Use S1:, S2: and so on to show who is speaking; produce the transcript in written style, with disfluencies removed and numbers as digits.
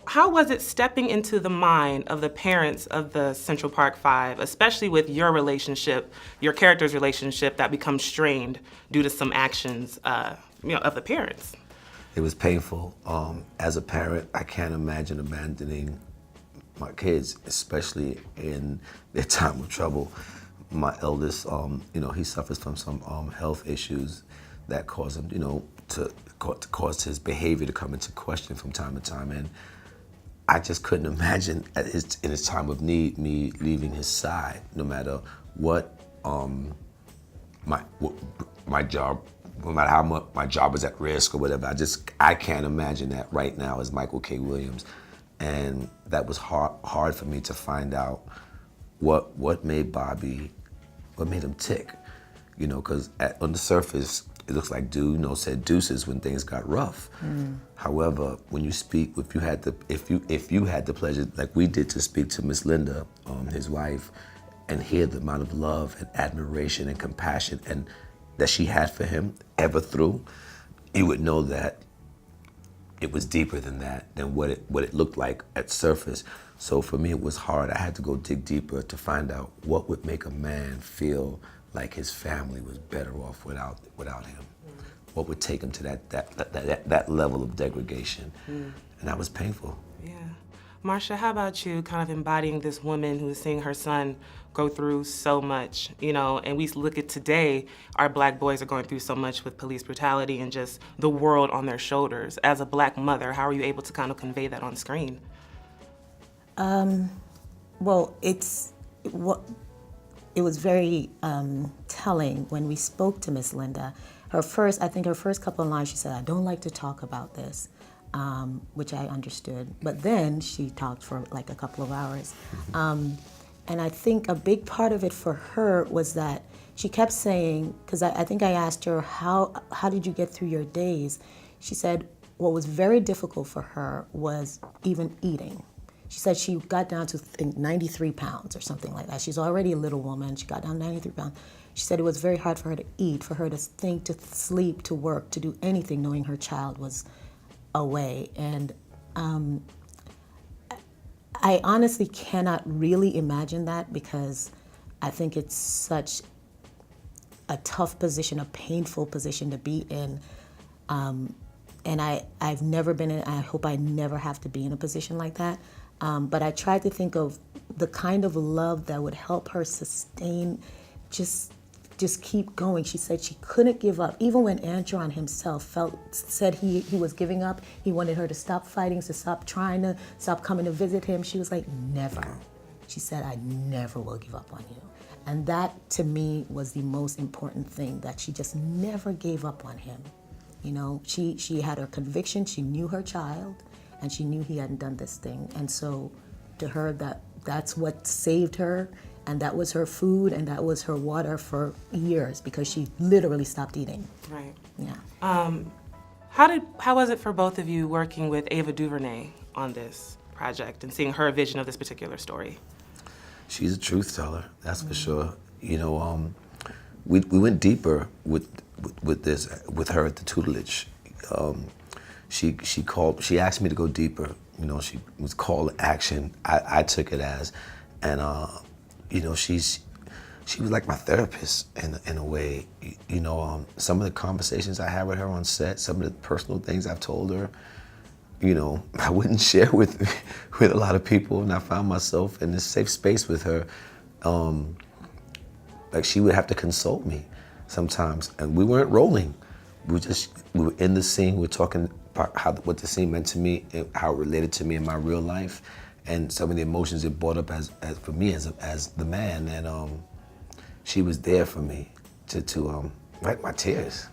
S1: How was it stepping into the mind of the parents of the Central Park Five, especially with your relationship, your character's relationship that becomes strained due to some actions, of the parents?
S2: It was painful. As a parent, I can't imagine abandoning my kids, especially in their time of trouble. My eldest, he suffers from some health issues that cause him, to cause his behavior to come into question from time to time. And I just couldn't imagine in his time of need, me leaving his side, no matter what my job, no matter how much my job is at risk or whatever. I can't imagine that right now as Michael K. Williams. And that was hard for me to find out what made Bobby, what made him tick, because on the surface, it looks like dude, said deuces when things got rough. However, when you speak, if you had the pleasure, like we did, to speak to Miss Linda, his wife, and hear the amount of love and admiration and compassion and that she had for him ever through, you would know that it was deeper than that, than what it looked like at surface. So for me, it was hard. I had to go dig deeper to find out what would make a man feel like his family was better off without him. What would take him to that level of degradation. And that was painful.
S1: Yeah. Marsha, how about you kind of embodying this woman who is seeing her son go through so much, and we look at today, our Black boys are going through so much with police brutality and just the world on their shoulders. As a Black mother, how are you able to kind of convey that on screen?
S3: Well, it was very telling when we spoke to Miss Linda. Her first couple of lines, she said, "I don't like to talk about this," which I understood. But then she talked for like a couple of hours. And I think a big part of it for her was that she kept saying, because I think I asked her, how did you get through your days? She said what was very difficult for her was even eating. She said she got down to, I think, 93 pounds or something like that. She's already a little woman. She got down 93 pounds. She said it was very hard for her to eat, for her to think, to sleep, to work, to do anything, knowing her child was away. And I honestly cannot really imagine that, because I think it's such a tough position, a painful position to be in. And I've never been in, I hope I never have to be in a position like that. But I tried to think of the kind of love that would help her sustain, just keep going. She said she couldn't give up. Even when Antron himself said he was giving up, he wanted her to stop fighting, to stop trying, to stop coming to visit him. She was like, never. She said, "I never will give up on you." And that, to me, was the most important thing, that she just never gave up on him. She had her conviction, she knew her child, and she knew he hadn't done this thing. And so to her, that's what saved her, and that was her food, and that was her water for years, because she literally stopped eating.
S1: Right.
S3: Yeah.
S1: How was it for both of you working with Ava DuVernay on this project and seeing her vision of this particular story? She's
S2: a truth teller, that's for sure. We went deeper with this, with her at the tutelage. She asked me to go deeper. She was called to action. I took it as, and she was like my therapist in a way. Some of the conversations I had with her on set, some of the personal things I've told her, I wouldn't share with a lot of people, and I found myself in this safe space with her. Like, she would have to consult me sometimes, and we weren't rolling. We were in the scene. We were talking about what the scene meant to me, and how it related to me in my real life, and some of the emotions it brought up as for me as the man. And she was there for me to wipe my tears.